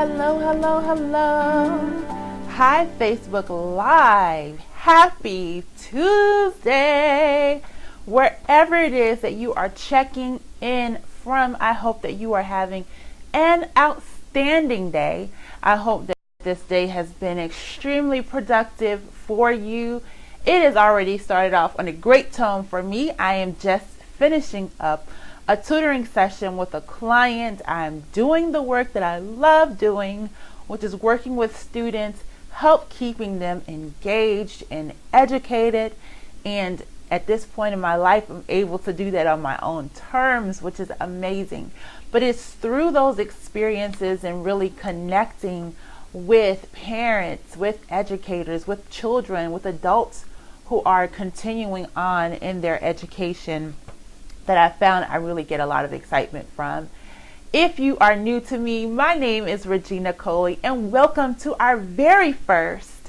Hello. Hi, Facebook Live. Happy Tuesday. Wherever it is that you are checking in from, I hope that you are having an outstanding day. I hope that this day has been extremely productive for you. It has already started off on a great tone for me. I am just finishing up a tutoring session with a client. I'm doing the work that I love doing, which is working with students, help keeping them engaged and educated. And at this point in my life, I'm able to do that on my own terms, which is amazing. But it's through those experiences and really connecting with parents, with educators, with children, with adults who are continuing on in their education that I found I really get a lot of excitement from. If you are new to me, my name is Regina Coley, and welcome to our very first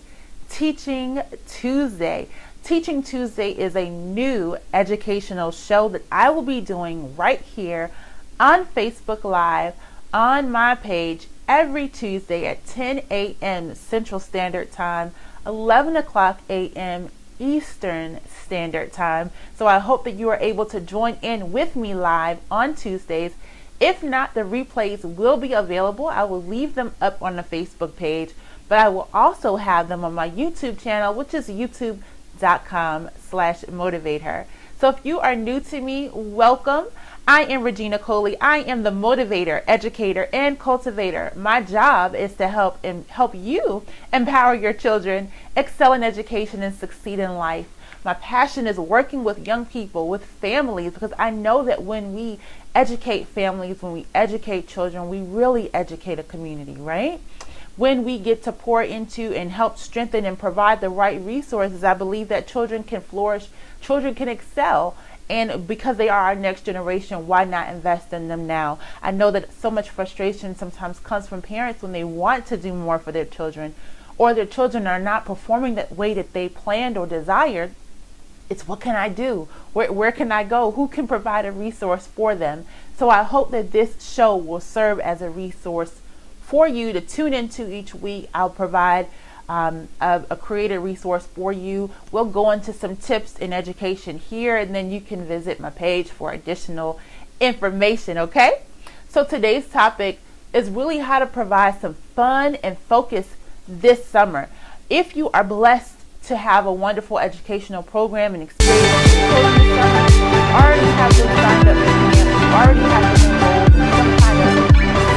Teaching Tuesday. Teaching Tuesday is a new educational show that I will be doing right here on Facebook Live on my page every Tuesday at 10 a.m. Central Standard Time, 11 o'clock a.m. Eastern Standard Time. So I hope that you are able to join in with me live on Tuesdays. If not, the replays will be available. I will leave them up on the Facebook page, but I will also have them on my YouTube channel, which is youtube.com/motivateher. So if you are new to me, welcome. I am Regina Coley. I am the motivator, educator, and cultivator. My job is to help you empower your children, excel in education, and succeed in life. My passion is working with young people, with families, because I know that when we educate families, when we educate children, we really educate a community, right? When we get to pour into and help strengthen and provide the right resources, I believe that children can flourish, children can excel. And because they are our next generation, why not invest in them now? I know that so much frustration sometimes comes from parents when they want to do more for their children, or their children are not performing that way that they planned or desired. It's what can I do? Where can I go? Who can provide a resource for them? So I hope that this show will serve as a resource for you to tune into each week. I'll provide a creative resource for you. We'll go into some tips in education here, and then you can visit my page for additional information, okay? So today's topic is really how to provide some fun and focus this summer. If you are blessed to have a wonderful educational program and experience this summer, you already have this signed up for camp, you already have this enrolled in some kind of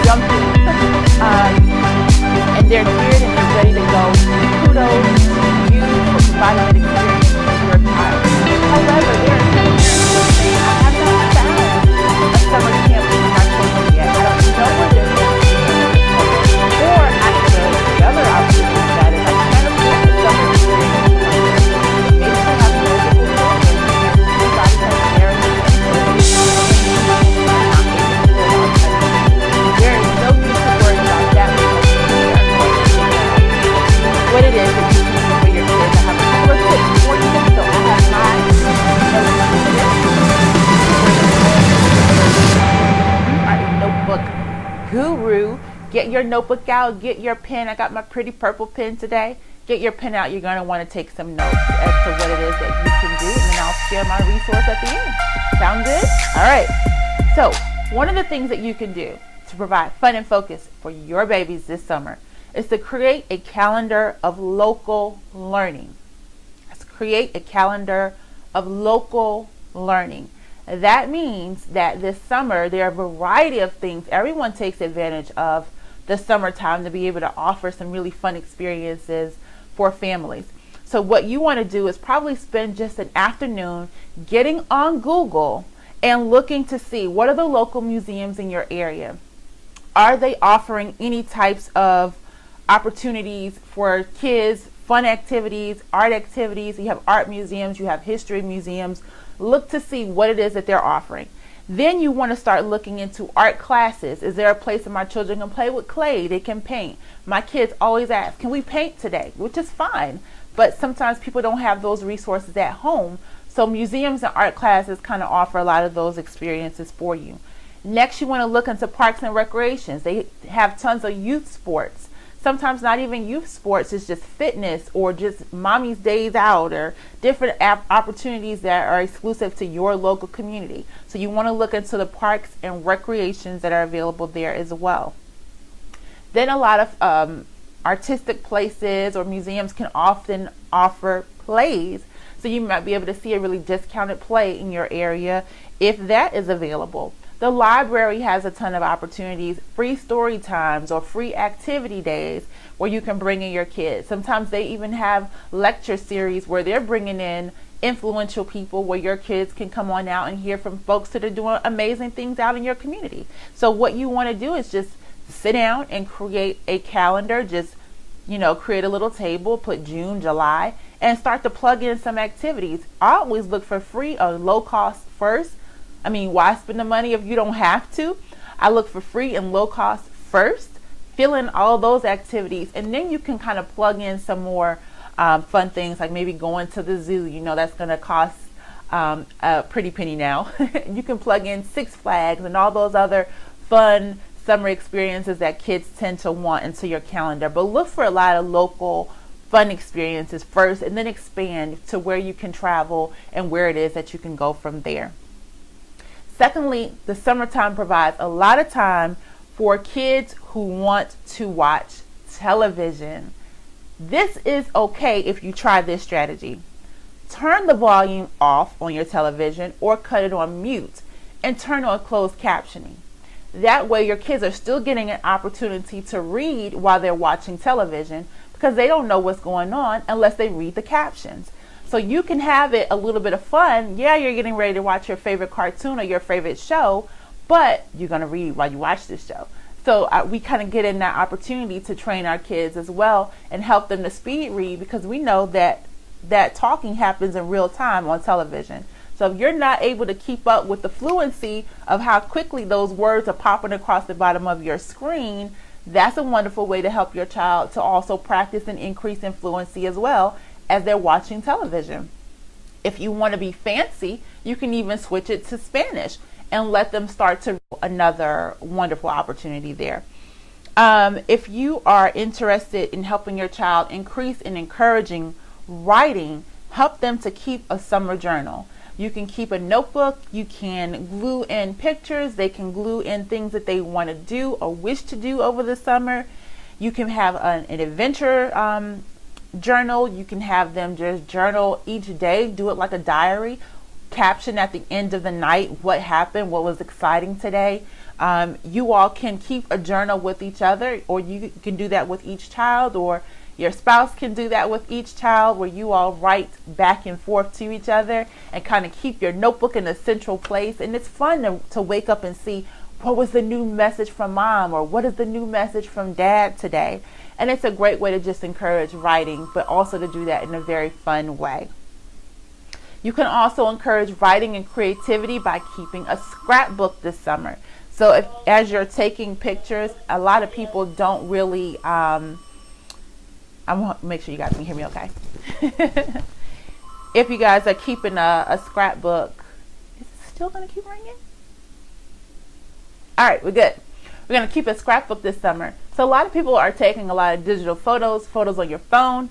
jumping, and they're geared and they're ready to go. Kudos to you for providing an experience for your child. However, there are some parents who are saying, I have not found a summer camp for my children yet. I don't know where they're going. Or actually, the other option is that if I can't afford the summer experience, maybe I have multiple children and somebody has married and there is no need to worry about that. What it is that you can do for your kids. I have a couple of tips for you. So I have my notebook guru. Get your notebook out, get your pen. I got my pretty purple pen today. Get your pen out. You're going to want to take some notes as to what it is that you can do, and then I'll share my resource at the end. Sound good? All right. So one of the things that you can do to provide fun and focus for your babies this summer is to create a calendar of local learning. Let's create a calendar of local learning. That means that this summer there are a variety of things. Everyone takes advantage of the summertime to be able to offer some really fun experiences for families. So what you want to do is probably spend just an afternoon getting on Google and looking to see what are the local museums in your area. Are they offering any types of opportunities for kids, fun activities, art activities? You have art museums, you have history museums. Look to see what it is that they're offering. Then you want to start looking into art classes. Is there a place where my children can play with clay? They can paint. My kids always ask, can we paint today? Which is fine, but sometimes people don't have those resources at home. So museums and art classes kind of offer a lot of those experiences for you. Next, you want to look into parks and recreations. They have tons of youth sports. Sometimes not even youth sports, it's just fitness or just mommy's days out or different opportunities that are exclusive to your local community. So you want to look into the parks and recreations that are available there as well. Then a lot of artistic places or museums can often offer plays. So you might be able to see a really discounted play in your area if that is available. The library has a ton of opportunities, free story times or free activity days where you can bring in your kids. Sometimes they even have lecture series where they're bringing in influential people where your kids can come on out and hear from folks that are doing amazing things out in your community. So what you want to do is just sit down and create a calendar. Just, create a little table, put June, July, and start to plug in some activities. I always look for free or low cost first. Why spend the money if you don't have to? I look for free and low cost first, fill in all those activities, and then you can kind of plug in some more fun things, like maybe going to the zoo. That's going to cost a pretty penny now. You can plug in Six Flags and all those other fun summer experiences that kids tend to want into your calendar. But look for a lot of local fun experiences first, and then expand to where you can travel and where it is that you can go from there. Secondly, the summertime provides a lot of time for kids who want to watch television. This is okay if you try this strategy. Turn the volume off on your television or cut it on mute and turn on closed captioning. That way your kids are still getting an opportunity to read while they're watching television, because they don't know what's going on unless they read the captions. So you can have it a little bit of fun. Yeah, you're getting ready to watch your favorite cartoon or your favorite show, but you're going to read while you watch this show. So we kind of get in that opportunity to train our kids as well and help them to speed read, because we know that talking happens in real time on television. So if you're not able to keep up with the fluency of how quickly those words are popping across the bottom of your screen, that's a wonderful way to help your child to also practice and increase in fluency as well as they're watching television. If you want to be fancy, you can even switch it to Spanish and let them start to another wonderful opportunity there. If you are interested in helping your child increase and encouraging writing, help them to keep a summer journal. You can keep a notebook, you can glue in pictures, they can glue in things that they want to do or wish to do over the summer. You can have an adventure journal. You can have them just journal each day, do it like a diary, caption at the end of the night what happened, what was exciting today. You all can keep a journal with each other, or you can do that with each child, or your spouse can do that with each child, where you all write back and forth to each other and kind of keep your notebook in a central place. And it's fun to wake up and see what was the new message from mom, or what is the new message from dad today. And it's a great way to just encourage writing, but also to do that in a very fun way. You can also encourage writing and creativity by keeping a scrapbook this summer. So as you're taking pictures, a lot of people don't really, I'm going to make sure you guys can hear me okay. If you guys are keeping a scrapbook, is it still going to keep ringing? All right, we're good. We're going to keep a scrapbook this summer. So a lot of people are taking a lot of digital photos on your phone,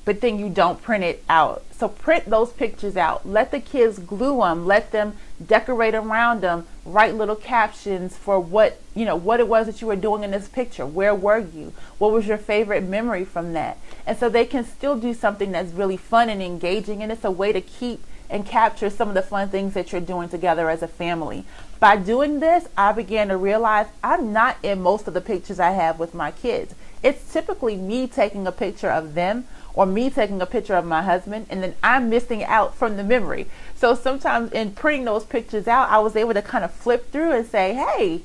but then you don't print it out. So print those pictures out. Let the kids glue them. Let them decorate around them. Write little captions for what it was that you were doing in this picture. Where were you? What was your favorite memory from that? And so they can still do something that's really fun and engaging, and it's a way to keep and capture some of the fun things that you're doing together as a family. By doing this, I began to realize I'm not in most of the pictures I have with my kids. It's typically me taking a picture of them or me taking a picture of my husband, and then I'm missing out from the memory. So sometimes in printing those pictures out, I was able to kind of flip through and say, hey,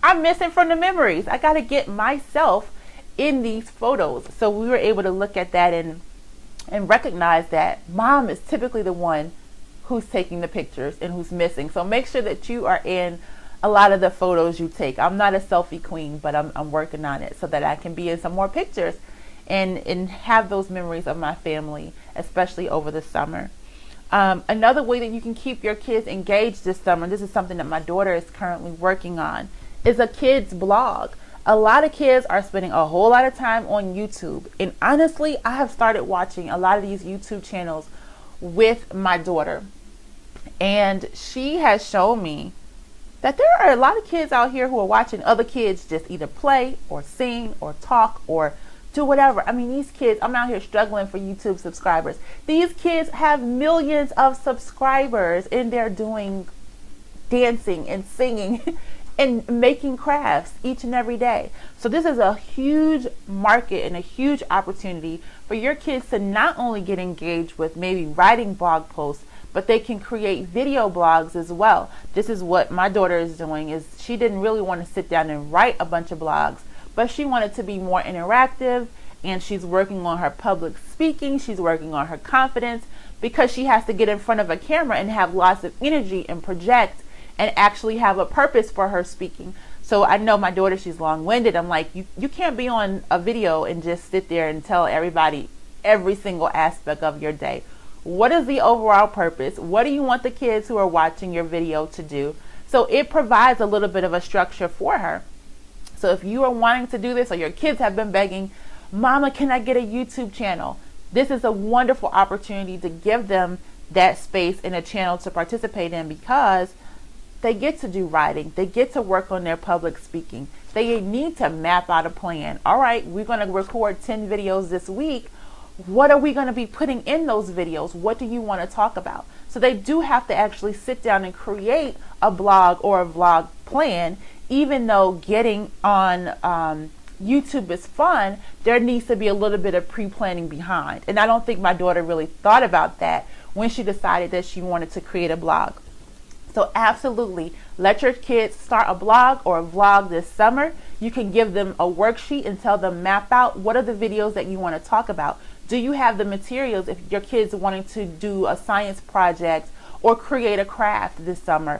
I'm missing from the memories. I got to get myself in these photos. So we were able to look at that and recognize that mom is typically the one who's taking the pictures and who's missing. So make sure that you are in a lot of the photos you take. I'm not a selfie queen, but I'm working on it so that I can be in some more pictures and have those memories of my family, especially over the summer. Another way that you can keep your kids engaged this summer, this is something that my daughter is currently working on, is a kids blog. A lot of kids are spending a whole lot of time on YouTube. And honestly, I have started watching a lot of these YouTube channels with my daughter. And she has shown me that there are a lot of kids out here who are watching other kids just either play or sing or talk or do whatever. I mean, these kids, I'm out here struggling for YouTube subscribers. These kids have millions of subscribers and they're doing dancing and singing and making crafts each and every day. So this is a huge market and a huge opportunity for your kids to not only get engaged with maybe writing blog posts, but they can create video blogs as well. This is what my daughter is doing. Is she didn't really want to sit down and write a bunch of blogs, but she wanted to be more interactive, and she's working on her public speaking. She's working on her confidence because she has to get in front of a camera and have lots of energy and project and actually have a purpose for her speaking. So I know my daughter, she's long-winded. I'm like, you can't be on a video and just sit there and tell everybody every single aspect of your day. What is the overall purpose? What do you want the kids who are watching your video to do? So it provides a little bit of a structure for her. So if you are wanting to do this, or your kids have been begging, Mama, can I get a YouTube channel? This is a wonderful opportunity to give them that space and a channel to participate in, because they get to do writing. They get to work on their public speaking. They need to map out a plan. All right, we're going to record 10 videos this week. What are we going to be putting in those videos? What do you want to talk about? So they do have to actually sit down and create a blog or a vlog plan. Even though getting on YouTube is fun, there needs to be a little bit of pre-planning behind. And I don't think my daughter really thought about that when she decided that she wanted to create a blog. So absolutely, let your kids start a blog or a vlog this summer. You can give them a worksheet and tell them, map out what are the videos that you want to talk about. Do you have the materials if your kids are wanting to do a science project or create a craft this summer?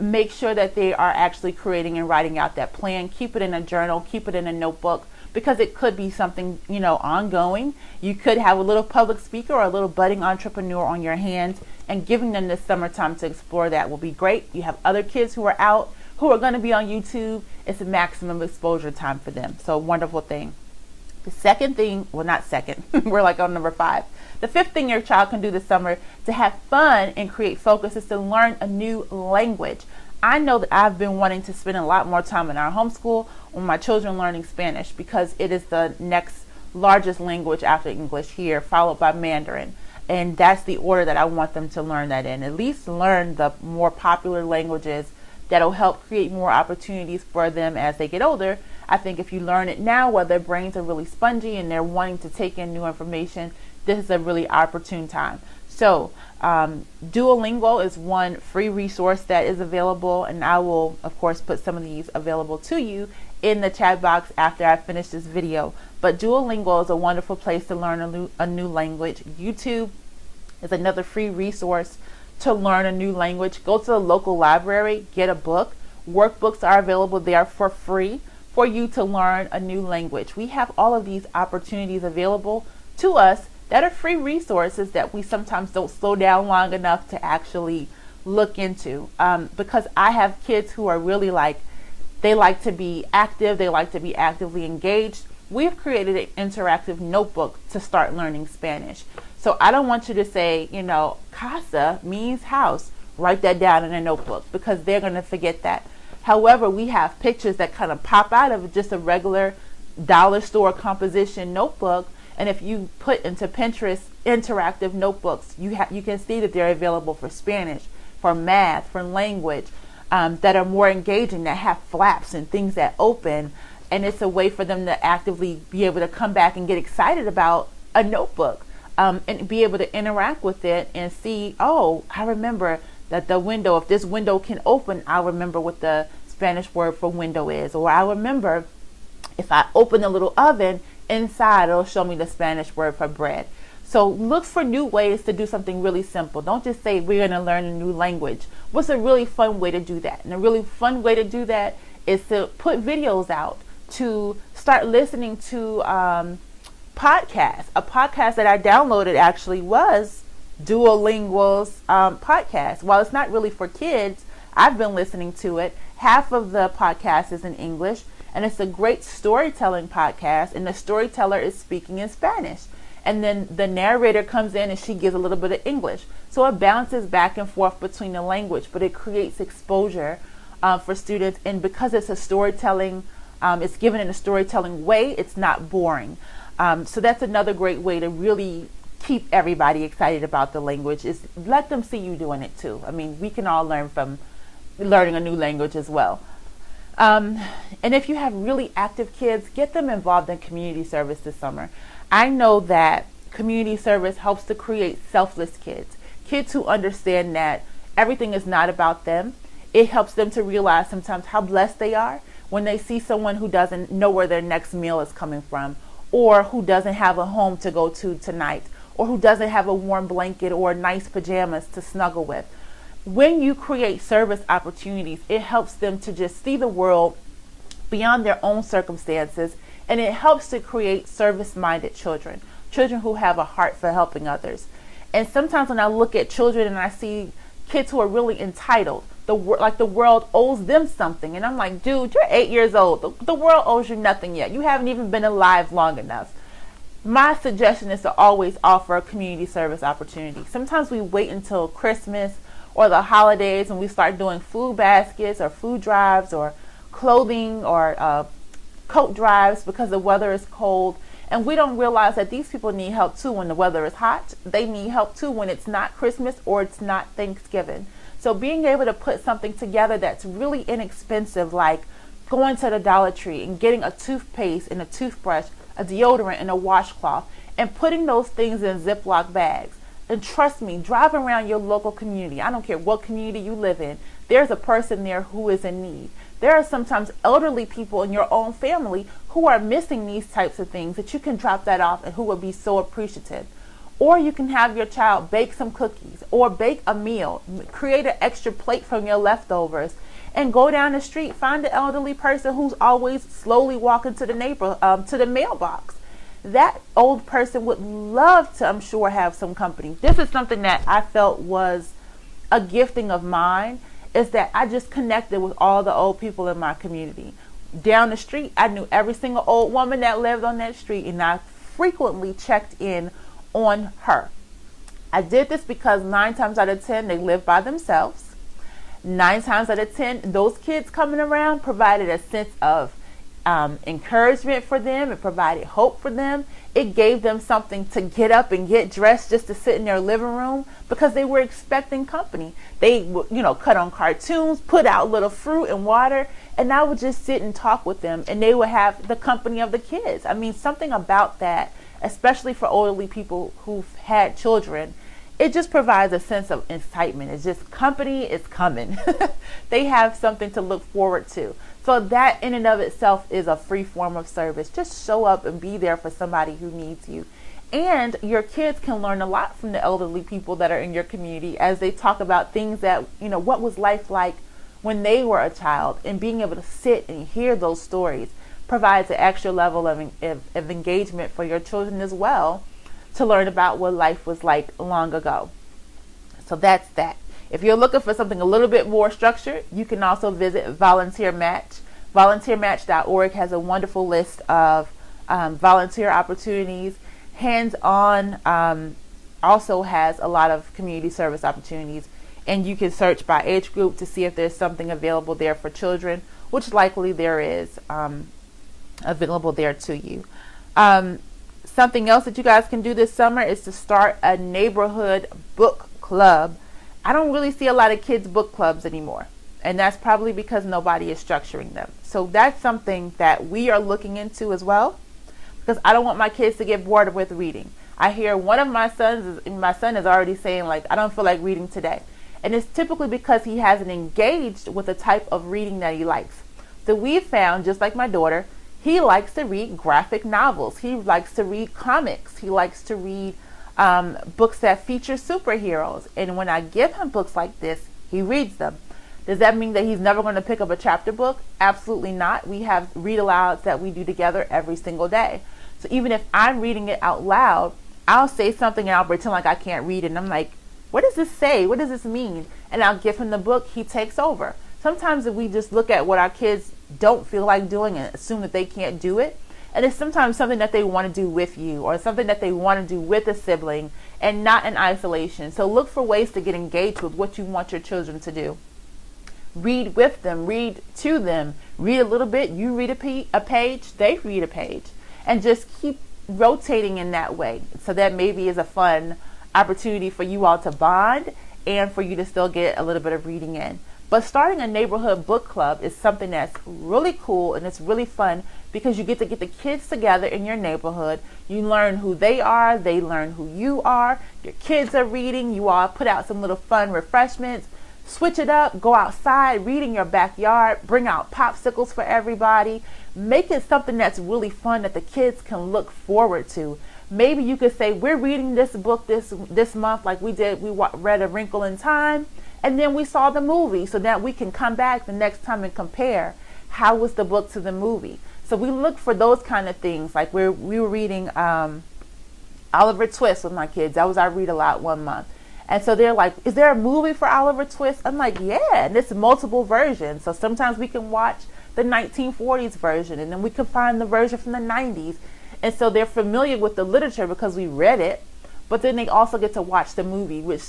Make sure that they are actually creating and writing out that plan. Keep it in a journal, keep it in a notebook, because it could be something, ongoing. You could have a little public speaker or a little budding entrepreneur on your hands, and giving them this summertime to explore that will be great. You have other kids who are out who are going to be on YouTube. It's a maximum exposure time for them. So wonderful thing. The second thing, well, not second, we're like on number 5. The fifth thing your child can do this summer to have fun and create focus is to learn a new language. I know that I've been wanting to spend a lot more time in our homeschool on my children learning Spanish, because it is the next largest language after English here, followed by Mandarin. And that's the order that I want them to learn that in. At least learn the more popular languages that'll help create more opportunities for them as they get older. I think if you learn it now, while their brains are really spongy and they're wanting to take in new information, this is a really opportune time. So Duolingo is one free resource that is available, and I will of course put some of these available to you in the chat box after I finish this video. But Duolingo is a wonderful place to learn a new language. YouTube is another free resource to learn a new language. Go to the local library, get a book. Workbooks are available there for free for you to learn a new language. We have all of these opportunities available to us that are free resources that we sometimes don't slow down long enough to actually look into. Because I have kids who are really they like to be active, they like to be actively engaged. We've created an interactive notebook to start learning Spanish. So I don't want you to say, casa means house. Write that down in a notebook, because they're going to forget that. However, we have pictures that kind of pop out of just a regular dollar store composition notebook. And if you put into Pinterest interactive notebooks, you can see that they're available for Spanish, for math, for language, that are more engaging, that have flaps and things that open. And it's a way for them to actively be able to come back and get excited about a notebook, and be able to interact with it and see, oh, I remember that the window, if this window can open, I'll remember what the Spanish word for window is. Or I remember if I open the little oven, inside it'll show me the Spanish word for bread. So look for new ways to do something really simple. Don't just say we're going to learn a new language. What's a really fun way to do that? And a really fun way to do that is to put videos out, to start listening to podcasts. A podcast that I downloaded actually was Duolingual's podcast. While it's not really for kids, I've been listening to it. Half of the podcast is in English, and it's a great storytelling podcast, and the storyteller is speaking in Spanish. And then the narrator comes in and she gives a little bit of English. So it bounces back and forth between the language, but it creates exposure for students. And because it's a storytelling, it's given in a storytelling way, it's not boring. So that's another great way to really keep everybody excited about the language, is let them see you doing it too. I mean, we can all learn from learning a new language as well. And if you have really active kids, get them involved in community service this summer. I know that community service helps to create selfless kids, kids who understand that everything is not about them. It helps them to realize sometimes how blessed they are when they see someone who doesn't know where their next meal is coming from, or who doesn't have a home to go to tonight, or who doesn't have a warm blanket or nice pajamas to snuggle with. When you create service opportunities, it helps them to just see the world beyond their own circumstances, and it helps to create service-minded children who have a heart for helping others. And sometimes when I look at children and I see kids who are really entitled, like the world owes them something, and I'm like, dude, you're 8 years old. The world owes you nothing yet. You haven't even been alive long enough. My suggestion is to always offer a community service opportunity. Sometimes we wait until Christmas or the holidays and we start doing food baskets or food drives or clothing or coat drives because the weather is cold. And we don't realize that these people need help too when the weather is hot. They need help too when it's not Christmas or it's not Thanksgiving. So being able to put something together that's really inexpensive, like going to the Dollar Tree and getting a toothpaste and a toothbrush, a deodorant and a washcloth, and putting those things in Ziploc bags. And trust me, drive around your local community. I don't care what community you live in. There's a person there who is in need. There are sometimes elderly people in your own family who are missing these types of things that you can drop that off and who would be so appreciative. Or you can have your child bake some cookies or bake a meal, create an extra plate from your leftovers, and go down the street, find an elderly person who's always slowly walking to the to the mailbox. That old person would love to, I'm sure, have some company. This is something that I felt was a gifting of mine, is that I just connected with all the old people in my community. Down the street, I knew every single old woman that lived on that street, and I frequently checked in on her. I did this because 9 times out of 10, they live by themselves. 9 times out of 10, those kids coming around provided a sense of encouragement for them. It provided hope for them. It gave them something to get up and get dressed just to sit in their living room because they were expecting company. They would, cut on cartoons, put out little fruit and water, and I would just sit and talk with them, and they would have the company of the kids. I mean, something about that, especially for elderly people who've had children, it just provides a sense of excitement. It's just company is coming. They have something to look forward to. So that in and of itself is a free form of service. Just show up and be there for somebody who needs you. And your kids can learn a lot from the elderly people that are in your community as they talk about things that, what was life like when they were a child, and being able to sit and hear those stories provides an extra level of engagement for your children as well, to learn about what life was like long ago. So that's that. If you're looking for something a little bit more structured, you can also visit Volunteer Match. VolunteerMatch.org has a wonderful list of volunteer opportunities. Hands-on also has a lot of community service opportunities, and you can search by age group to see if there's something available there for children, which likely there is available there to you. Something else that you guys can do this summer is to start a neighborhood book club. I don't really see a lot of kids' book clubs anymore, and that's probably because nobody is structuring them. So that's something that we are looking into as well, because I don't want my kids to get bored with reading. I hear one of my son is already saying, like, I don't feel like reading today. And it's typically because he hasn't engaged with the type of reading that he likes. So we've found, just like my daughter, he likes to read graphic novels. He likes to read comics. He likes to read books that feature superheroes. And when I give him books like this, he reads them. Does that mean that he's never going to pick up a chapter book? Absolutely not. We have read alouds that we do together every single day. So even if I'm reading it out loud, I'll say something and I'll pretend like I can't read it. And I'm like, what does this say? What does this mean? And I'll give him the book. He takes over. Sometimes if we just look at what our kids don't feel like doing and assume that they can't do it, and it's sometimes something that they want to do with you or something that they want to do with a sibling and not in isolation. So look for ways to get engaged with what you want your children to do. Read with them, read to them, read a little bit, you read a page, they read a page, and just keep rotating in that way. So that maybe is a fun opportunity for you all to bond and for you to still get a little bit of reading in. But starting a neighborhood book club is something that's really cool and it's really fun because you get to get the kids together in your neighborhood. You learn who they are, they learn who you are, your kids are reading, you all put out some little fun refreshments, switch it up, go outside, read in your backyard, bring out popsicles for everybody, make it something that's really fun that the kids can look forward to. Maybe you could say, we're reading this book this month like we did, read A Wrinkle in Time, and then we saw the movie so that we can come back the next time and compare how was the book to the movie. So we look for those kind of things. Like we were reading Oliver Twist with my kids. That was our read aloud one month. And so they're like, is there a movie for Oliver Twist? I'm like, yeah, and it's multiple versions. So sometimes we can watch the 1940s version and then we can find the version from the 90s. And so they're familiar with the literature because we read it. But then they also get to watch the movie, which,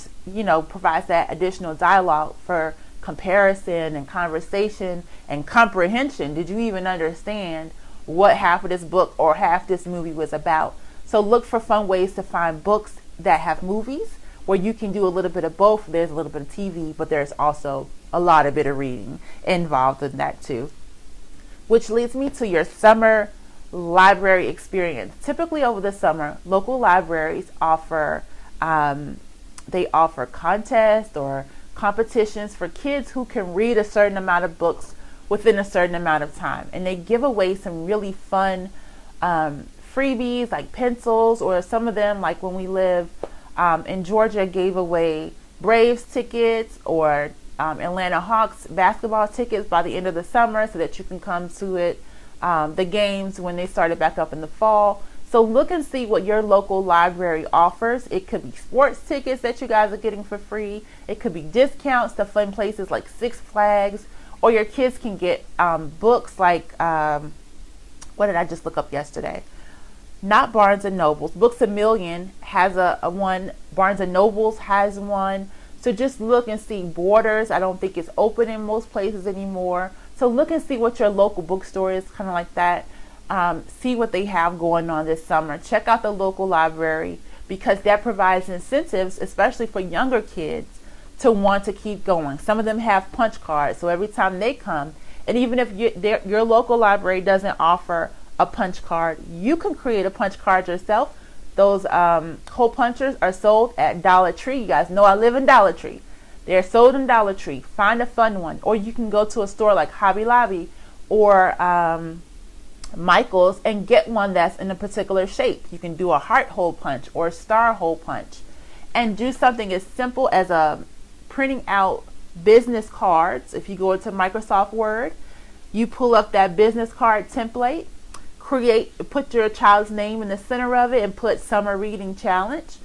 provides that additional dialogue for comparison and conversation and comprehension. Did you even understand what half of this book or half this movie was about? So look for fun ways to find books that have movies where you can do a little bit of both. There's a little bit of TV, but there's also a lot of bit of reading involved in that too. Which leads me to your summer library experience. Typically over the summer, local libraries offer contests or competitions for kids who can read a certain amount of books within a certain amount of time, and they give away some really fun freebies like pencils, or some of them, like when we live in Georgia, gave away Braves tickets or Atlanta Hawks basketball tickets by the end of the summer so that you can come to it the games when they started back up in the fall. So look and see what your local library offers. It could be sports tickets that you guys are getting for free. It could be discounts to fun places like Six Flags, or your kids can get books like, what did I just look up yesterday? Not Barnes & Noble's. Books A Million has a one. Barnes & Noble's has one. So just look and see. Borders, I don't think it's open in most places anymore. So look and see what your local bookstore is, kind of like that. See what they have going on this summer. Check out the local library, because that provides incentives, especially for younger kids, to want to keep going. Some of them have punch cards, so every time they come, and even if your local library doesn't offer a punch card, you can create a punch card yourself. Those hole punchers are sold at Dollar Tree. You guys know I live in Dollar Tree. They're sold in Dollar Tree. Find a fun one. Or you can go to a store like Hobby Lobby or Michael's and get one that's in a particular shape. You can do a heart hole punch or a star hole punch, and do something as simple as printing out business cards. If you go into Microsoft Word, you pull up that business card template, put your child's name in the center of it and put Summer Reading Challenge,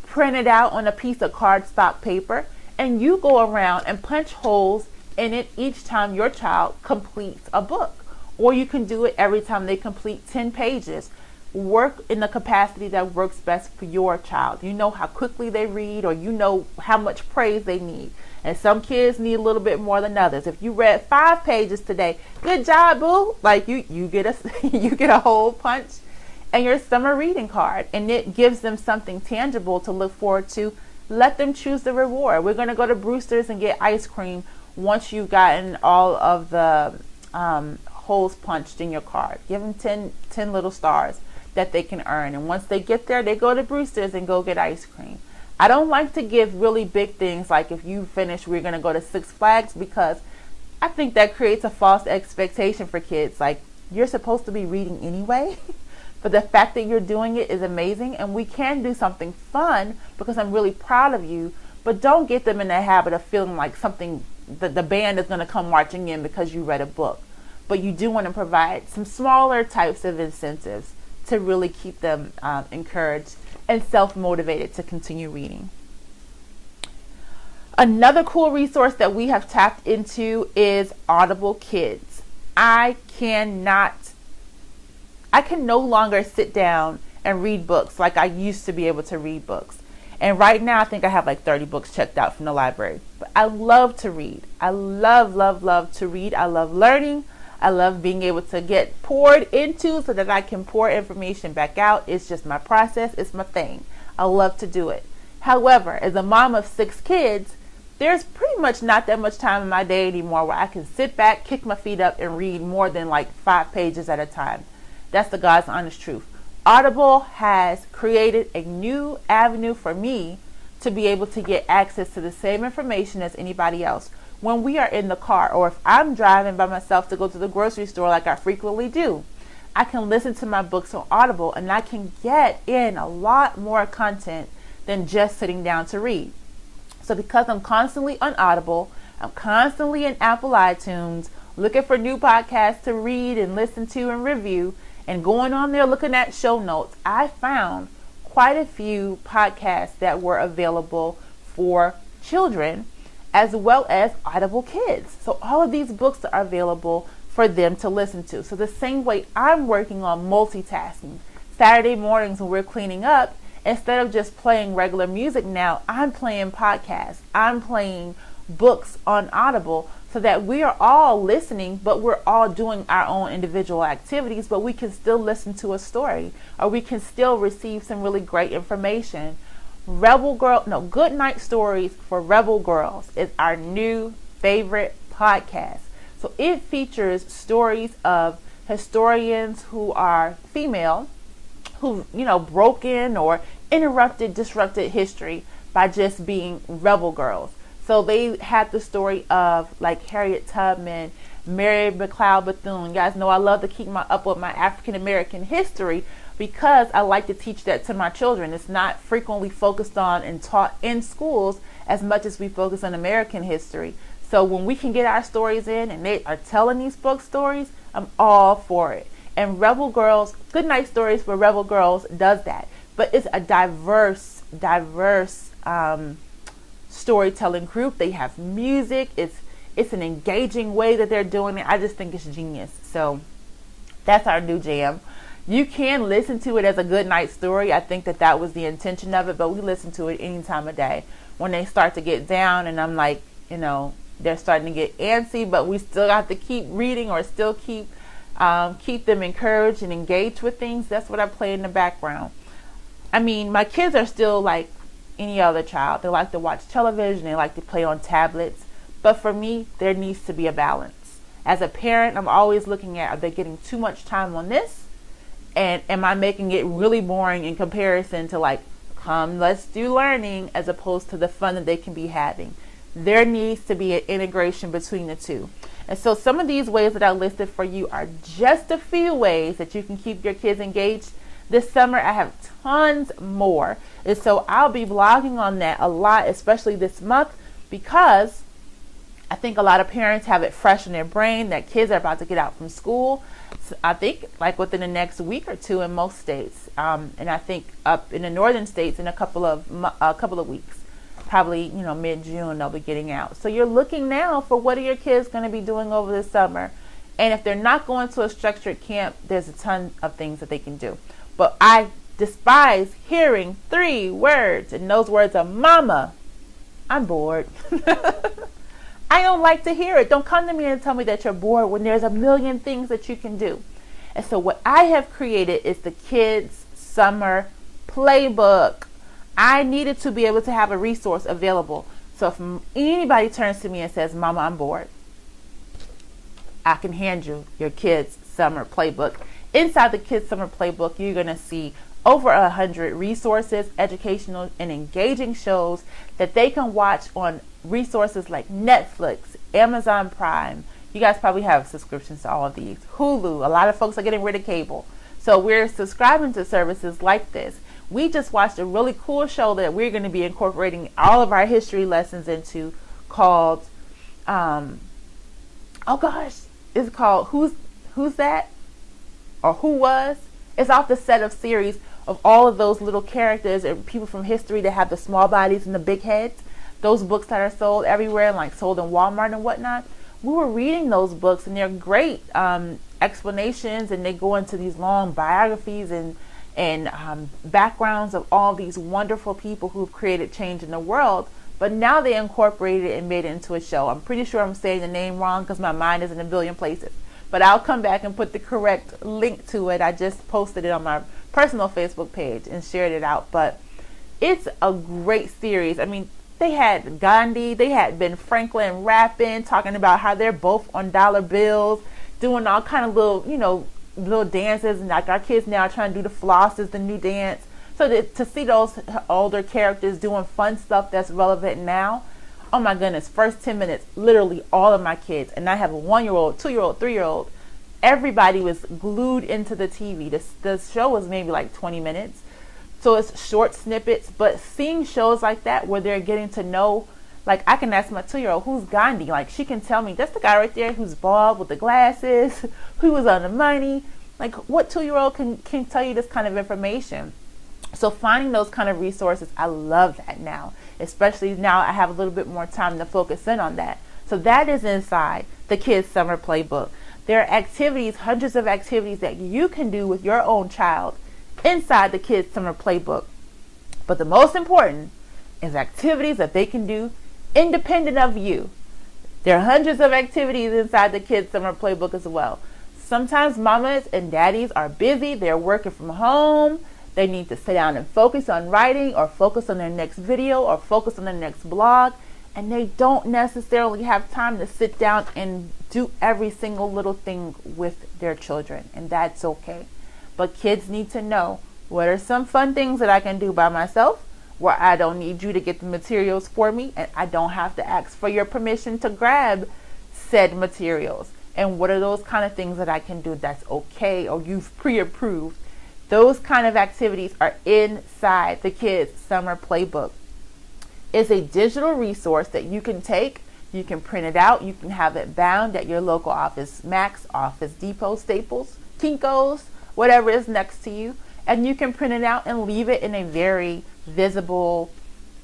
print it out on a piece of cardstock paper, and you go around and punch holes in it each time your child completes a book. Or you can do it every time they complete 10 pages. Work in the capacity that works best for your child. You know how quickly they read, or you know how much praise they need. And some kids need a little bit more than others. If you read 5 pages today, good job, boo. Like you get a whole punch and your summer reading card, and it gives them something tangible to look forward to. Let them choose the reward. We're going to go to Brewster's and get ice cream once you've gotten all of the holes punched in your card. Give them 10 little stars that they can earn. And once they get there, they go to Brewster's and go get ice cream. I don't like to give really big things like, if you finish, we're going to go to Six Flags, because I think that creates a false expectation for kids. Like, you're supposed to be reading anyway. But the fact that you're doing it is amazing, and we can do something fun because I'm really proud of you. But don't get them in the habit of feeling like the band is going to come marching in because you read a book. But you do want to provide some smaller types of incentives to really keep them encouraged and self-motivated to continue reading. Another cool resource that we have tapped into is Audible Kids. I can no longer sit down and read books like I used to be able to read books. And right now I think I have like 30 books checked out from the library. But I love to read. I love to read. I love learning. I love being able to get poured into so that I can pour information back out. It's just my process. It's my thing. I love to do it. However, as a mom of 6 kids, there's pretty much not that much time in my day anymore where I can sit back, kick my feet up, and read more than like 5 pages at a time. That's the God's honest truth. Audible has created a new avenue for me to be able to get access to the same information as anybody else. When we are in the car, or if I'm driving by myself to go to the grocery store like I frequently do, I can listen to my books on Audible, and I can get in a lot more content than just sitting down to read. So because I'm constantly on Audible, I'm constantly in Apple iTunes, looking for new podcasts to read and listen to and review, and going on there looking at show notes, I found quite a few podcasts that were available for children as well as Audible Kids. So all of these books are available for them to listen to. So the same way I'm working on multitasking. Saturday mornings when we're cleaning up, instead of just playing regular music now, I'm playing podcasts. I'm playing books on Audible so that we are all listening, but we're all doing our own individual activities, but we can still listen to a story, or we can still receive some really great information. Good Night Stories for Rebel Girls is our new favorite podcast. So it features stories of historians who are female, who, broken or disrupted history by just being rebel girls. So they had the story of like Harriet Tubman, Mary McLeod Bethune. You guys know I love to keep up with my African American history because I like to teach that to my children. It's not frequently focused on and taught in schools as much as we focus on American history. So when we can get our stories in and they are telling these book stories, I'm all for it. And Rebel Girls, Good Night Stories for Rebel Girls does that. But it's a diverse storytelling group. They have music. It's an engaging way that they're doing it. I just think it's genius. So that's our new jam. You can listen to it as a good night story. I think that was the intention of it, but we listen to it any time of day. When they start to get down and I'm like, they're starting to get antsy, but we still have to keep reading or still keep them encouraged and engaged with things. That's what I play in the background. I mean, my kids are still like any other child. They like to watch television. They like to play on tablets. But for me, there needs to be a balance. As a parent, I'm always looking at, are they getting too much time on this? And am I making it really boring in comparison to like, come, let's do learning, as opposed to the fun that they can be having? There needs to be an integration between the two. And so some of these ways that I listed for you are just a few ways that you can keep your kids engaged. This summer, I have tons more. And so I'll be blogging on that a lot, especially this month, because I think a lot of parents have it fresh in their brain that kids are about to get out from school. So I think like within the next week or two in most states. And I think up in the northern states in a couple of weeks. Probably, mid-June they'll be getting out. So you're looking now for what are your kids going to be doing over the summer. And if they're not going to a structured camp, there's a ton of things that they can do. But I despise hearing 3 words, and those words are mama, I'm bored. I don't like to hear it. Don't come to me and tell me that you're bored when there's a million things that you can do. And so what I have created is the Kids Summer Playbook. I needed to be able to have a resource available. So if anybody turns to me and says, Mama, I'm bored, I can hand you your Kids Summer Playbook. Inside the Kids Summer Playbook, you're going to see over 100 resources, educational and engaging shows that they can watch on resources like Netflix, Amazon Prime. You guys probably have subscriptions to all of these. Hulu. A lot of folks are getting rid of cable. So we're subscribing to services like this. We just watched a really cool show that we're going to be incorporating all of our history lessons into called, it's called Who's That? Or Who Was? It's off the set of series of all of those little characters and people from history that have the small bodies and the big heads. Those books that are sold everywhere, like sold in Walmart and whatnot. We were reading those books, and they're great explanations, and they go into these long biographies and backgrounds of all these wonderful people who've created change in the world. But now they incorporated it and made it into a show. I'm pretty sure I'm saying the name wrong because my mind is in a billion places. But I'll come back and put the correct link to it. I just posted it on my personal Facebook page and shared it out. But it's a great series. I mean, they had Gandhi, they had Ben Franklin rapping, talking about how they're both on dollar bills, doing all kind of little dances, and like our kids now are trying to do the floss is the new dance. So to see those older characters doing fun stuff that's relevant now, oh my goodness, first 10 minutes, literally all of my kids, and I have a 1-year-old, 2-year-old, 3-year-old, everybody was glued into the TV. The show was maybe like 20 minutes. So it's short snippets, but seeing shows like that where they're getting to know, like I can ask my 2-year-old, who's Gandhi? Like she can tell me, that's the guy right there who's bald with the glasses, who was on the money. Like what 2-year-old can tell you this kind of information? So finding those kind of resources, I love that now. Especially now I have a little bit more time to focus in on that. So that is inside the Kids Summer Playbook. There are activities, hundreds of activities that you can do with your own child inside the Kids Summer Playbook. But the most important is activities that they can do independent of you. There are hundreds of activities inside the Kids Summer Playbook as well. Sometimes mamas and daddies are busy. They're working from home. They need to sit down and focus on writing or focus on their next video or focus on their next blog. And they don't necessarily have time to sit down and do every single little thing with their children. And that's okay. But kids need to know what are some fun things that I can do by myself where I don't need you to get the materials for me and I don't have to ask for your permission to grab said materials. And what are those kind of things that I can do that's okay or you've pre-approved? Those kind of activities are inside the Kids Summer Playbook. It's a digital resource that you can take, you can print it out, you can have it bound at your local Office Max, Office Depot, Staples, Kinko's, whatever is next to you, and you can print it out and leave it in a very visible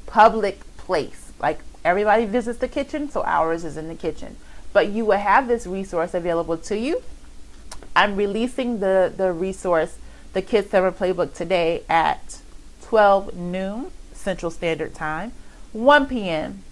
public place. Like everybody visits the kitchen, so ours is in the kitchen. But you will have this resource available to you. I'm releasing the resource, the Kids Summer Playbook, today at 12 noon Central Standard Time, 1 p.m.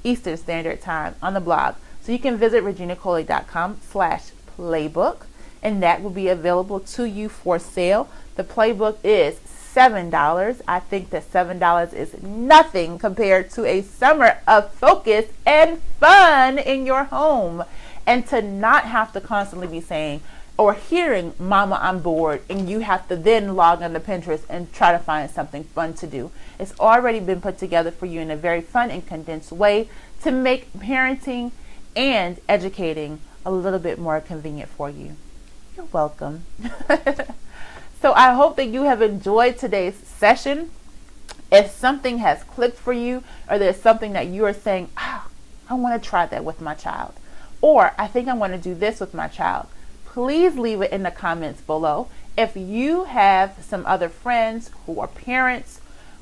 Eastern Standard Time on the blog. So you can visit reginacoley.com/playbook, and that will be available to you for sale. The playbook is $7. I think that $7 is nothing compared to a summer of focus and fun in your home. And to not have to constantly be saying or hearing, Mama, I'm bored, and you have to then log on to Pinterest and try to find something fun to do. It's already been put together for you in a very fun and condensed way to make parenting and educating a little bit more convenient for you. You're welcome. So I hope that you have enjoyed today's session. If something has clicked for you, or there's something that you are saying, I want to try that with my child, or I think I want to do this with my child, please leave it in the comments below. If you have some other friends who are parents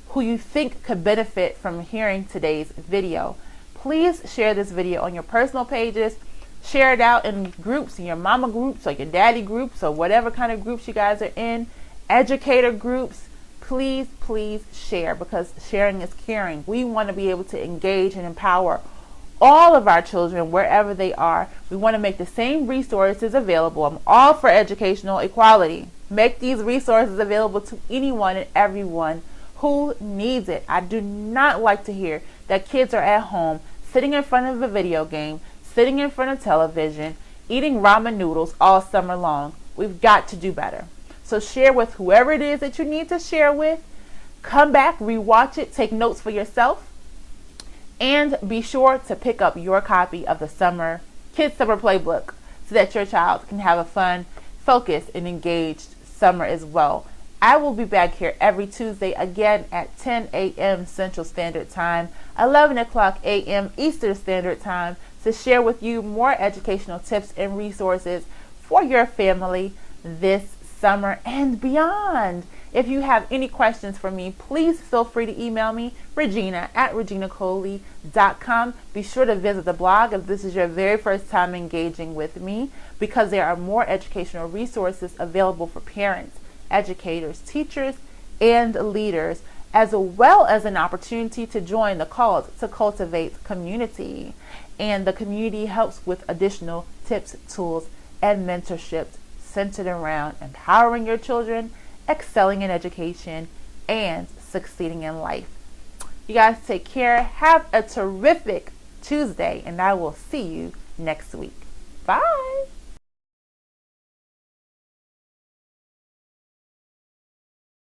who you think could benefit from hearing today's video, please share this video on your personal pages. Share it out in groups, in your mama groups or your daddy groups or whatever kind of groups you guys are in, educator groups. Please, please share, because sharing is caring. We want to be able to engage and empower all of our children wherever they are. We want to make the same resources available. I'm all for educational equality. Make these resources available to anyone and everyone who needs it. I do not like to hear that kids are at home sitting in front of a video game, sitting in front of television, eating ramen noodles all summer long. We've got to do better. So share with whoever it is that you need to share with. Come back, rewatch it, take notes for yourself, and be sure to pick up your copy of the Kids Summer Playbook so that your child can have a fun, focused, and engaged summer as well. I will be back here every Tuesday again at 10 a.m. Central Standard Time, 11 o'clock a.m. Eastern Standard Time, to share with you more educational tips and resources for your family this summer, and beyond. If you have any questions for me, please feel free to email me, Regina at reginacoley.com. Be sure to visit the blog if this is your very first time engaging with me, because there are more educational resources available for parents, educators, teachers, and leaders, as well as an opportunity to join the cause to cultivate community. And the community helps with additional tips, tools, and mentorships centered around empowering your children, excelling in education, and succeeding in life. You guys take care. Have a terrific Tuesday, and I will see you next week. Bye.